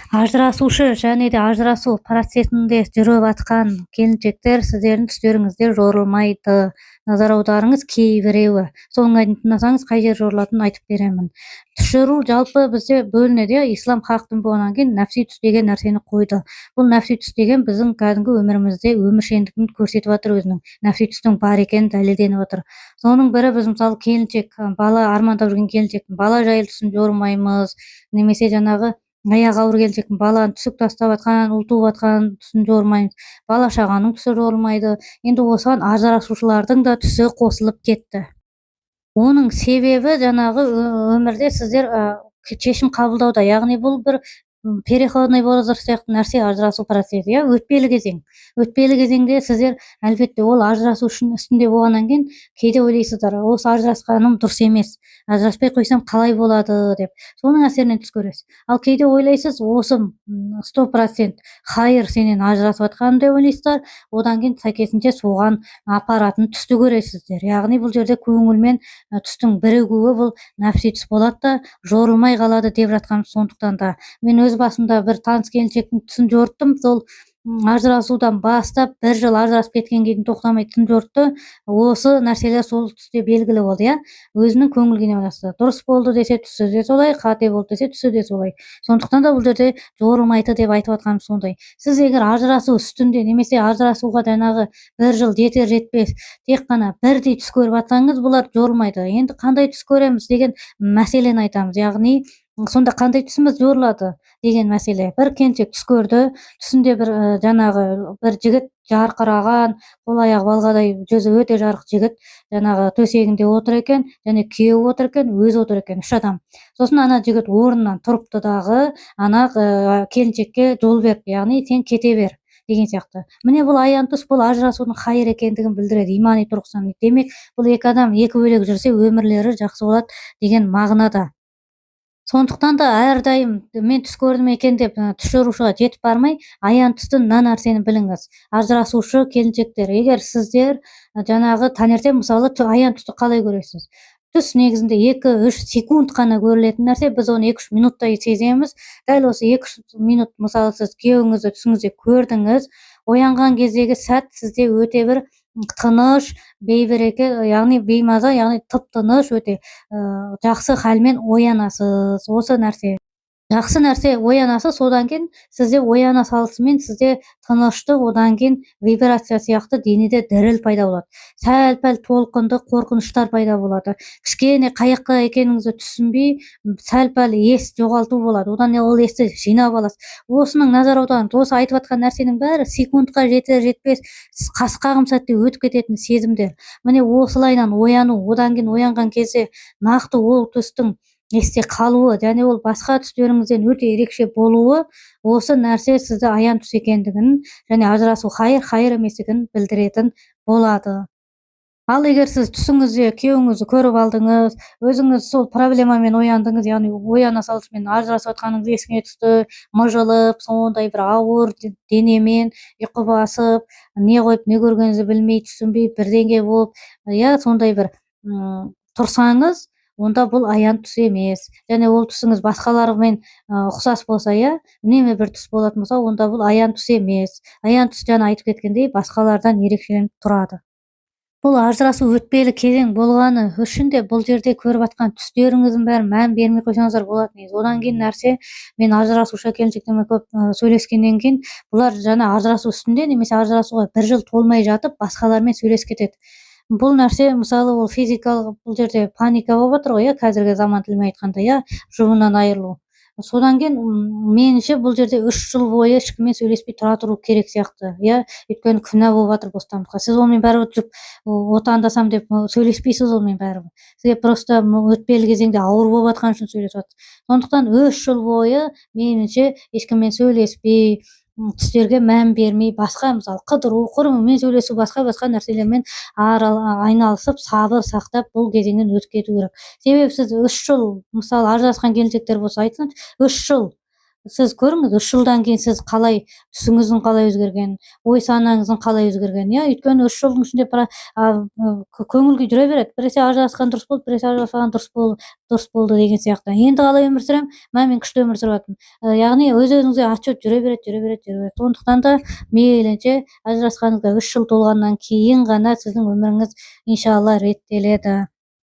Ажырасушы және де ажырасу процесінде жүріп жатқан келіншектер, сіздердің түстеріңізде жорылмайды. Назар аударыңыз, кейбіреуі. Соның айтын тыңдасаңыз, қай жер жорылатынын айтып беремін. Түшіру жалпы бізде бөлінеді, ислам хақ дін болғаннан кейін нәпси түс деген нәрсені қойды. Бұл нәпси түс деген біздің кәдімгі өмірімізде өміршеңдігін көрсетіп жатыр, өзінің нәпси түстің бар екенін дәлелденіп жатыр. Соның бірі біз мысалы келіншек, бала армандап жүрген келіншектің бала жайлы түсін жорымаймыз, немесе жаңағы аяғы ауыр келіншектің баланы түсік тастап жатқан, ұл туып жатқан түсін жорымаймыз. Бала шағаның түсі жорылмайды. Енді осыған ажырасушылардың да түсі қосылып кетті. Оның себебі жаңағы өмірде сіздер шешім қабылдауда, яғни бұл бір переходный возраст сияқты нәрсе, ажырасу процесі, өтпелі кезең. Өтпелі кезеңде сіздер әлбетте ол ажырасу үшін үстінде болғаннан кейін кейде ойлайсыздар, осы ажырасқаным дұрыс емес, ажыраспай қойсам қалай болады деп. Соның әсерінен түс көресіз. Ал кейде ойлайсыз, осы 100% хайыр сенен ажырасып жатқаным деп ойлайсыздар, одан кейін сәйкесінше соған апаратын түсті көресіздер. Яғни бұл жерде көңіл мен түстің бірігуі бұл нәпси түс болады да, жорылмай қалады деп жатқанымыз сондықтан да. Мен өз басымда бір таныс келіншектің түсін жорттым, сол ажырасудан бастап 1 жыл ажырасып кеткенге дейін тоқтамай түсін жортты. Осы нәрселер сол түсте белгілі болды, өзінің көңіл күйіне байланысты. Дұрыс болды десе түсі де солай, қате болды десе түсі де солай. Сондықтан да бұл жерде жорылмайды деп айтып жатқаным сондай. Сіз егер ажырасу үстінде немесе ажырасуға жаңағы 1 жыл жетер жетпес тек қана бірдей түс көріп жатсаңыз, бұлар жорылмайды. Енді қандай түс көреміз деген мәселені айтамыз. Яғни сонда қандай түсіміз жорылады деген мәселе. Бір келіншек түс көрді, түсінде бір жаңағы бір жігіт жарқыраған, қол аяғы балғадай, жүзі өте жарық жігіт жаңағы төсегінде отыр екен, және күйеуі отыр екен, өзі отыр екен, 3 адам. Сосын ана жігіт орнынан тұрыпты дағы ана келіншекке жол берді, яғни сен кете бер деген сияқты. Міне бұл аян түс, бұл ажырасудың хайыр екендігін білдіреді имани тұрғысынан. Демек, бұл екі адам екі бөлек жүрсе өмірлері жақсы болады деген мағынада. Сондықтан да әрдайым мен түс көрдім екен деп түс жорушыға жетіп бармай, аян түстің мына нәрсені біліңіз. Ажырасушы келіншектер, егер сіздер жаңағы таңертең мысалы аян түсті қалай көресіз? Түс негізінде 2-3 секунд қана көрілетін нәрсе, біз оны 2-3 минуттай сеземіз. Дәл осы 2-3 минут мысалы сіз күйеуіңізді түсіңізде көрдіңіз, оянған кездегі сәт сізде өте бір тыныш, бейбереке, яғни беймаза, яғни тып-тыныш, өте жақсы халмен оянасыз. Осы нәрсе жақсы нәрсе, оянасыз, содан кейін сізде ояна салысымен сізде тыныштық, одан кейін вибрация сияқты денеде діріл пайда болады. Сәл-пәл толқынды қорқыныштар пайда болады. Кішкене қаяққа екеніңізді түсінбей, сәл-пәл ес жоғалту болады. Одан ол есті жинап аласыз. Осының назар аударыңыз. Осы айтып жатқан нәрсенің бәрі секундқа жетер жетпес қасқағым сәтте өтіп кететін сезімдер. Міне осылайдан ояну, одан кейін оянған кезде нақты ол түстің есте қалуы, және ол басқа түстеріңізден өте ерекше болуы, осы нәрсе сізді аян түс екендігін және ажырасу хайыр еместігін білдіретін болады. Ал егер сіз түсіңізде күйеуіңізді көріп алдыңыз, өзіңіз сол проблемамен ояндыңыз, яғни ояна салысымен ажырасып жатқаныңыз есіңе түсті, мыжылып, сондай бір ауыр денемен ұйқы басып, не қойып не көргеніңізді білмей, түсінбей, бірдеңе болып, сондай бір тұрсаңыз, онда бұл аян түс емес. Және ол түсіңіз басқалармен ұқсас болса, үнемі бір түс болатын болса, онда бұл аян түс емес. Аян түс жаңа айтып кеткендей басқалардан ерекшеленіп тұрады. Бұл ажырасу өтпелі кезең болғаны үшін де бұл жерде көріп жатқан түстеріңіздің бәрін мән бермей қойсаңыздар болады негізі. Одан кейін нәрсе, мен ажырасушы келіншектермен көп сөйлескеннен кейін, бұлар жаңа ажырасу үстінде немесе ажырасуға 1 жыл толмай жатып, басқалармен сөйлесіп кетеді. Бұл нәрсе мысалы ол физикалық, бұл жерде паника болып жатыр ғой, қазіргі заман тілімен айтқанда, жұбынан айырылу. Содан кейін меніңше бұл жерде 3 жыл бойы ешкіммен сөйлеспей тұра тұру керек сияқты, өйткені күнә болып жатыр бостандыққа. Сіз онымен бәрібір жүріп отандасам деп сөйлеспейсіз онымен бәрібір. Сізге просто өтпелі кезеңде ауыр болып жатқан үшін сөйлесіп жатсыз. Сондықтан 3 жыл бойы меніңше ешкіммен сөйлеспей, түстерге мән бермей, басқа мысалы қыдыру, құрымымен сөйлесу, басқа нәрселермен айналысып, сабыр сақтап бұл кезеңнен өтіп кету керек. Себебі сіз 3 жыл, мысалы ажырасқан келіншектер болса айтсаңыз, 3 жыл сіз көріңіз, 3 жылдан кейін сіз қалай түсіңіздің қалай өзгергенін, ой санаңыздың қалай өзгергенін, иә. Өйткені 3 жылдың ішінде көңіл күй жүре береді. Біресе ажырасқан дұрыс болды, біресе ажыраспаған дұрыс болды деген сияқты. Енді қалай өмір сүремін? Мен күшті өмір сүріп жатырмын. Яғни өз-өзіңізге отчет жүре береді. Сондықтан да мейлінше ажырасқаныңызға 3 жыл толғаннан кейін ғана сіздің өміріңіз иншалла реттеледі.